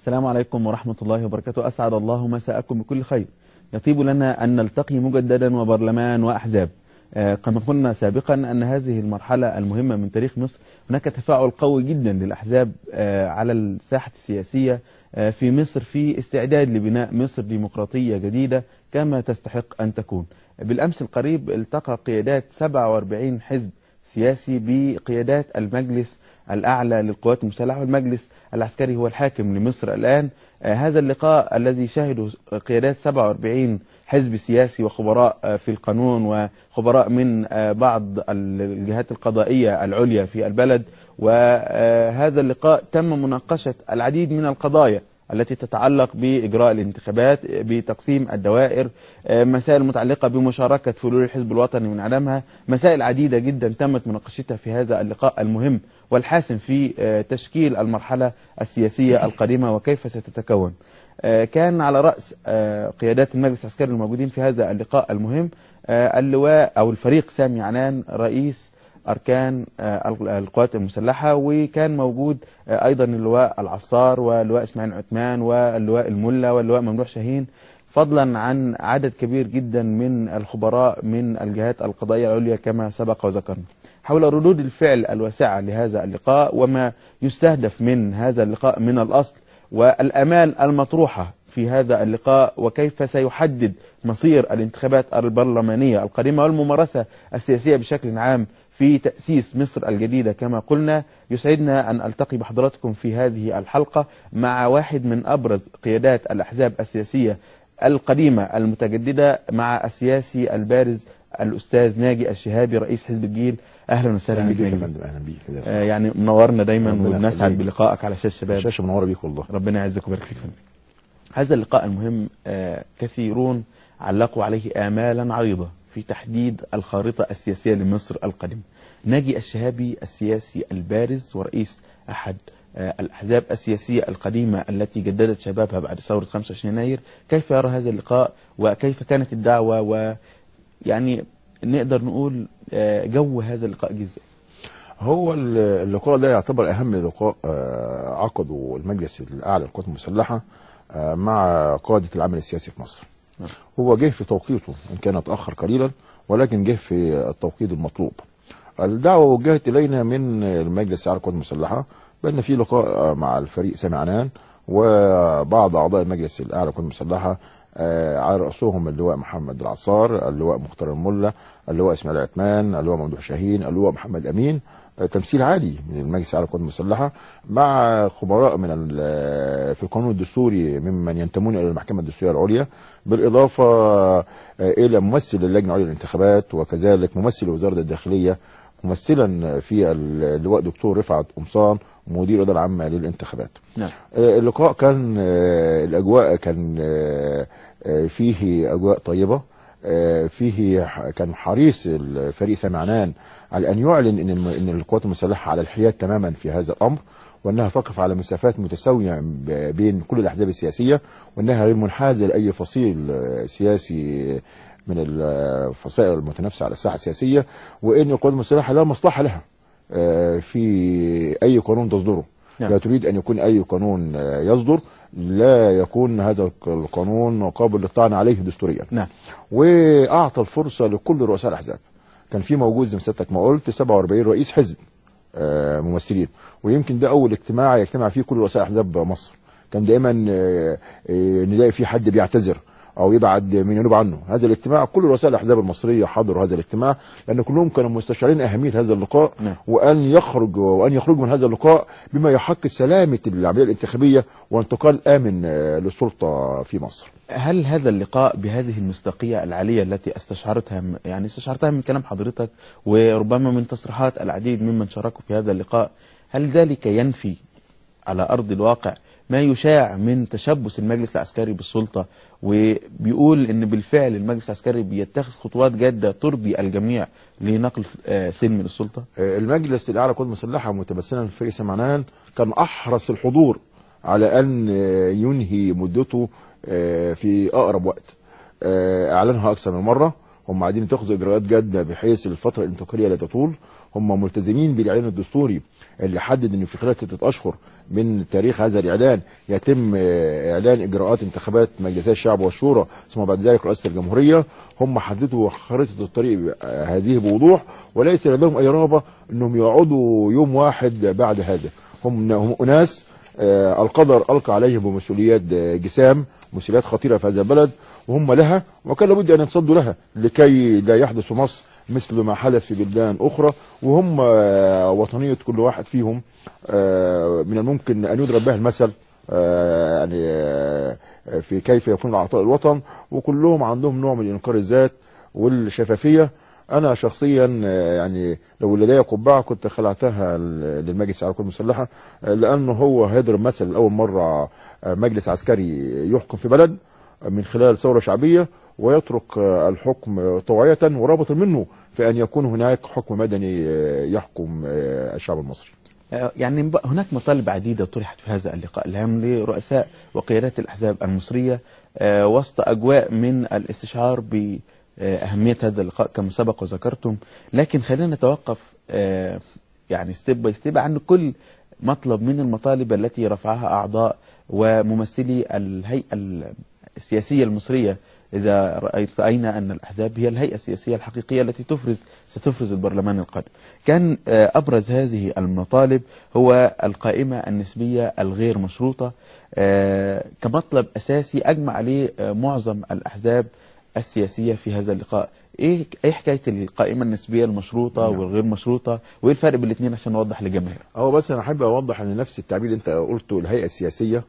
السلام عليكم ورحمة الله وبركاته. أسعد الله مساءكم بكل خير. يطيب لنا أن نلتقي مجددا وبرلمان وأحزاب. كما قلنا سابقا أن هذه المرحلة المهمة من تاريخ مصر هناك تفاعل قوي جدا للأحزاب على الساحة السياسية في مصر في استعداد لبناء مصر ديمقراطية جديدة كما تستحق أن تكون. بالأمس القريب التقى قيادات 47 حزب سياسي بقيادات المجلس الأعلى للقوات المسلحة، والمجلس العسكري هو الحاكم لمصر الآن. هذا اللقاء الذي شهده قيادات 47 حزب سياسي وخبراء في القانون وخبراء من بعض الجهات القضائية العليا في البلد، وهذا اللقاء تم مناقشة العديد من القضايا التي تتعلق بإجراء الانتخابات، بتقسيم الدوائر، مسائل متعلقة بمشاركة فلول الحزب الوطني من عدمها، مسائل عديدة جدا تمت مناقشتها في هذا اللقاء المهم والحاسم في تشكيل المرحلة السياسية القادمة وكيف ستتكون. كان على رأس قيادات المجلس العسكري الموجودين في هذا اللقاء المهم اللواء أو الفريق سامي عنان رئيس أركان القوات المسلحة، وكان موجود أيضا اللواء العصار واللواء إسماعيل عثمان واللواء الملا واللواء ممدوح شاهين، فضلا عن عدد كبير جدا من الخبراء من الجهات القضائية العليا كما سبق وذكرنا، حول ردود الفعل الواسعة لهذا اللقاء وما يستهدف من هذا اللقاء من الأصل، والأمال المطروحة في هذا اللقاء، وكيف سيحدد مصير الانتخابات البرلمانية القادمة والممارسة السياسية بشكل عام في تأسيس مصر الجديدة. كما قلنا يسعدنا أن ألتقي بحضراتكم في هذه الحلقة مع واحد من أبرز قيادات الأحزاب السياسية القديمة المتجددة، مع السياسي البارز الأستاذ ناجي الشهابي رئيس حزب الجيل. أهلا وسهلا بك يا فندم. أهلا بيك. يعني منورنا دايما وبنسعد بلقائك على شاشة الشباب. الشاشة منورة بيك والله. ربنا يعزك ويبارك فيك فندم. هذا اللقاء المهم كثيرون علقوا عليه آمالا عريضة في تحديد الخارطة السياسية لمصر القادمة. ناجي الشهابي السياسي البارز ورئيس أحد الأحزاب السياسية القديمة التي جددت شبابها بعد ثورة 25 يناير، كيف يرى هذا اللقاء وكيف كانت الدعوة، ويعني نقدر نقول جو هذا اللقاء جزء؟ هو اللقاء ده يعتبر أهم لقاء عقده المجلس الأعلى للقوات المسلحة مع قادة العمل السياسي في مصر. هو جه في توقيته إن كان اتأخر قليلا، ولكن جه في التوقيت المطلوب. الدعوة وجهت إلينا من المجلس الأعلى للقوات المسلحة بأن في لقاء مع الفريق سامي عنان وبعض أعضاء المجلس الأعلى للقوات المسلحة، على رأسهم اللواء محمد العصار، اللواء مختار الملا، اللواء إسماعيل عثمان، اللواء ممدوح شاهين، اللواء محمد أمين، تمثيل عالي من المجلس الأعلى للقوات المسلحة مع خبراء من في القانون الدستوري ممن ينتمون إلى المحكمة الدستورية العليا، بالإضافة إلى ممثل اللجنة العليا للانتخابات، وكذلك ممثل وزارة الداخلية، ممثلا في اللواء دكتور رفعت قمصان مدير الإدارة العامة للانتخابات. نعم. اللقاء كان الأجواء كان فيه أجواء طيبة، فيه كان حريص الفريق سامي عنان على أن يعلن إن القوات المسلحة على الحياد تماما في هذا الأمر، وأنها تقف على مسافات متساوية بين كل الأحزاب السياسية، وأنها غير منحازة لأي فصيل سياسي من الفصائل المتنافسة على الساحة السياسية، وأن القوات المسلحة لا مصلحة لها في أي قانون تصدره. نعم. لا تريد أن يكون أي قانون يصدر لا يكون هذا القانون قابل للطعن عليه دستوريا. نعم. وأعطى الفرصة لكل رؤساء الأحزاب. كان في موجود زي ما سيادتك ما قلت 47 رئيس حزب ممثلين، ويمكن ده أول اجتماع يجتمع فيه كل رؤساء أحزاب مصر. كان دائما نلاقي فيه حد بيعتذر او يبعد من ينوب عنه. هذا الاجتماع كل رؤساء الاحزاب المصريه حضروا هذا الاجتماع، لان كلهم كانوا مستشعرين اهميه هذا اللقاء. نعم. وان يخرجوا من هذا اللقاء بما يحقق سلامه العمليه الانتخابيه وانتقال امن للسلطه في مصر. هل هذا اللقاء بهذه المصداقيه العاليه التي استشعرتها من كلام حضرتك وربما من تصريحات العديد ممن شاركوا في هذا اللقاء، هل ذلك ينفي على ارض الواقع ما يشاع من تشبث المجلس العسكري بالسلطة، وبيقول ان بالفعل المجلس العسكري بيتخذ خطوات جادة ترضي الجميع لنقل سلم للسلطة؟ المجلس الأعلى للقوات المسلحة متمثلا في الفريق سامي عنان كان أحرص الحضور على أن ينهي مدته في أقرب وقت. أعلنها أكثر من مرة، هم عايزين يتخذوا اجراءات جاده بحيث الفتره الانتقاليه لا تطول. هم ملتزمين بالاعلان الدستوري اللي حدد انه في خلال 6 اشهر من تاريخ هذا الاعلان يتم اعلان اجراءات انتخابات مجلسي الشعب والشورى ثم بعد ذلك رئاسه الجمهوريه. هم حددوا خريطه الطريق هذه بوضوح، وليس لديهم اي رغبه انهم يقعدوا يوم واحد بعد هذا. هم اناس القدر القى عليهم بمسؤوليات جسام، مسؤوليات خطيره في هذا البلد، وهم لها وكان لابد ان يتصدوا لها لكي لا يحدث في مصر مثل ما حدث في بلدان اخرى. وهم وطنيه كل واحد فيهم من الممكن ان يضرب بها المثل يعني في كيف يكون اعطاء الوطن، وكلهم عندهم نوع من انكار الذات والشفافيه. انا شخصيا يعني لو لدي قبعه كنت خلعتها للمجلس على القوات المسلحه، لانه هو هيضرب مثل لاول مره مجلس عسكري يحكم في بلد من خلال ثوره شعبيه ويترك الحكم طوعيه، ورابط منه في ان يكون هناك حكم مدني يحكم الشعب المصري. يعني هناك مطالب عديدة طرحت في هذا اللقاء الهام لرؤساء وقيادات الأحزاب المصرية وسط أجواء من الاستشعار بأهمية هذا اللقاء كما سبق وذكرتم، لكن خلينا نتوقف يعني ستيب باي ستيب عن كل مطلب من المطالب التي رفعها أعضاء وممثلي الهيئة السياسية المصرية. إذا رأينا أن الأحزاب هي الهيئة السياسية الحقيقية التي ستفرز البرلمان القادم، كان أبرز هذه المطالب هو القائمة النسبية الغير مشروطة كمطلب أساسي أجمع عليه معظم الأحزاب السياسية في هذا اللقاء. إيه حكاية القائمة النسبية المشروطة والغير مشروطة، وإيه الفرق بين الاثنين عشان نوضح للجماهير؟ بس أنا أحب أوضح أن نفس التعبير اللي أنت قلته الهيئة السياسية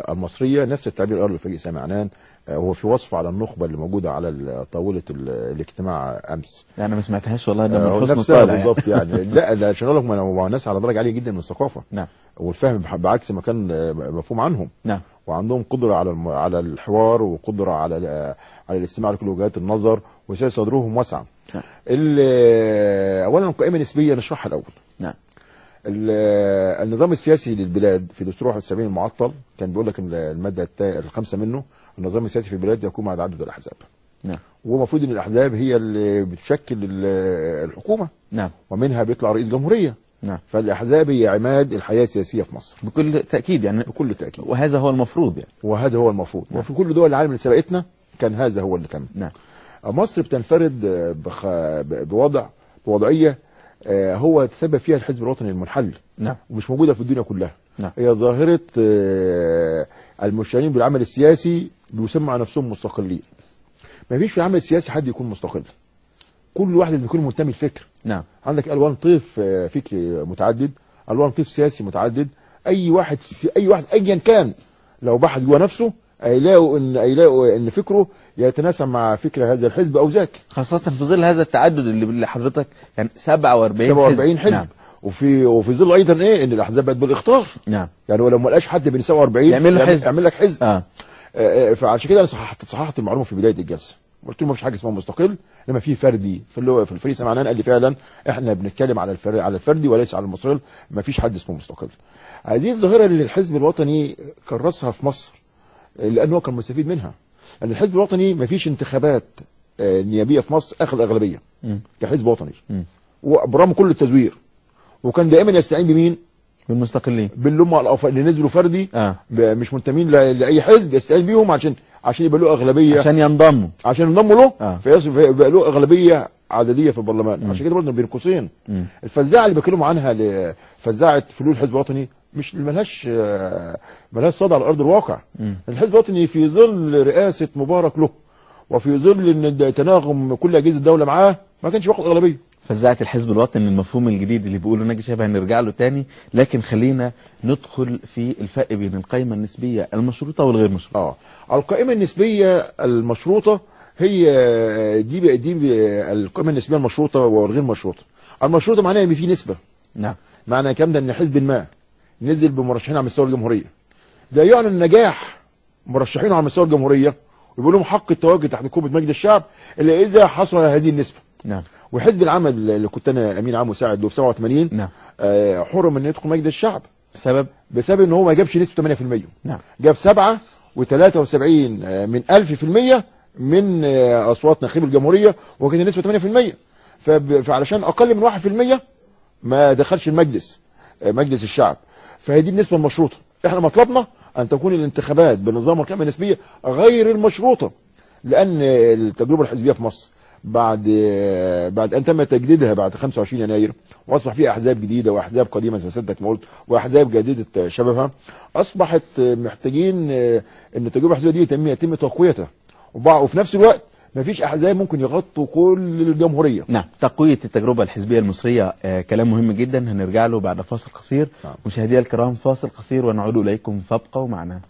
المصرية نفس التعبير قاله الفريق سامي عنان هو في وصفه على النخبه اللي موجوده على طاوله الاجتماع امس. يعني ما سمعتهاش والله، ده من حسن الطالع بالظبط يعني. لا ده عشان اقول لك ما ناس على درجه عاليه جدا من الثقافه نعم والفهم بعكس ما كان مفهوم عنهم. نعم. وعندهم قدره على الحوار وقدره على الاستماع لكل وجهات النظر ويسير صدرهم واسعا. نعم. اولا القائمه النسبيه نشرحها الاول. نعم. النظام السياسي للبلاد في دستور 71 المعطل كان بيقول لك الماده الخامسه منه النظام السياسي في البلاد يقوم على تعدد الاحزاب. نعم. ومفروض ان الاحزاب هي اللي بتشكل الحكومه. نعم. ومنها بيطلع رئيس جمهوريه. نعم. فالاحزاب هي عماد الحياه السياسيه في مصر بكل تاكيد يعني. بكل تاكيد. وهذا هو المفروض يعني. وهذا هو المفروض. نعم. وفي كل دول العالم اللي سبقتنا كان هذا هو اللي تم. نعم. مصر بتنفرد بوضعيه هو تسبب فيها الحزب الوطني المنحل. نعم. ومش موجوده في الدنيا كلها. نعم. هي ظاهره المشتغلين بالعمل السياسي بيسموا على نفسهم مستقلين. ما فيش في العمل السياسي حد يكون مستقل، كل واحد بيكون منتمي لفكر. نعم. عندك الوان طيف فكري متعدد، الوان طيف سياسي متعدد. اي واحد ايا كان لو بحث جوه نفسه هيلاقوا ان فكره يتناسب مع فكر هذا الحزب او ذاك، خاصه في ظل هذا التعدد اللي حضرتك يعني 47 حزب. نعم. وفي ظل ايضا ان الاحزاب بقت بالاخطار. نعم. يعني ولو ما لقاش حد بين 47 يعمل لك حزب. فعشان كده انا صححت المعلومه في بدايه الجلسه، قلت له ما فيش حاجه اسمها مستقل، انما في فردي. في الفريق سامي عنان قال لي فعلا احنا بنتكلم على الفردي وليس على المستقل، ما فيش حد اسمه مستقل. هذه الظاهره اللي الحزب الوطني كرسها في مصر لانه كان مستفيد منها، لان الحزب الوطني ما فيش انتخابات نيابيه في مصر اخذ اغلبيه كحزب وطني وبرغم كل التزوير، وكان دائما يستعين بمين؟ بالمستقلين، باللي هم اللي نزلوا فردي مش منتمين لاي حزب، يستعين بيهم عشان يبقى له اغلبيه، عشان ينضموا له فيبقى له اغلبيه عدديه في البرلمان. عشان كده برضه بين قوسين الفزاعه اللي بيتكلموا عنها فزاعه فلول الحزب الوطني مش ملهاش صدى على ارض الواقع. الحزب الوطني في ظل رئاسه مبارك له وفي ظل ان تناغم كل اجهزه الدوله معاه ما كانش بياخد اغلبيه. فزاعه الحزب الوطني المفهوم الجديد اللي بيقولوا ناجي شبه هنرجع له تاني، لكن خلينا ندخل في الفرق بين القائمه النسبيه المشروطه والغير مشروطه. القائمه النسبيه المشروطه هي دي القائمه النسبيه المشروطه والغير مشروطه. المشروطه معناها ان في نسبه. نعم. معنى الكلام ده ان حزب ما نزل بمرشحين على مستوى الجمهوريه، ده يعني النجاح مرشحين على مستوى الجمهوريه ويقول لهم حق التواجد تحت قبه مجلس الشعب الا اذا حصل على هذه النسبه. نعم. وحزب العمل اللي كنت انا امين عام مساعد له في 87 نعم. حرم انه يدخل مجلس الشعب بسبب ان هو ما جابش نسبه 8%. نعم. جاب 7.73% من اصوات نخيب الجمهوريه، وكانت النسبه 8%. فعلشان اقل من 1% ما دخلش المجلس، مجلس الشعب. فهي دي النسبه المشروطه. احنا مطلبنا ان تكون الانتخابات بنظام القائمه النسبيه غير المشروطه، لان التجربه الحزبيه في مصر بعد ان تم تجديدها بعد 25 يناير، واصبح فيها احزاب جديده واحزاب قديمه زي ما سيادتك ما قلت، واحزاب جديده شبهها، اصبحت محتاجين ان التجربه الحزبيه دي يتم تقويتها، وفي نفس الوقت ما فيش احزاب ممكن يغطوا كل الجمهوريه. نعم، تقويه التجربه الحزبيه المصريه كلام مهم جدا، هنرجع له بعد فاصل قصير. مشاهدينا الكرام، فاصل قصير ونعود اليكم، فابقوا معنا.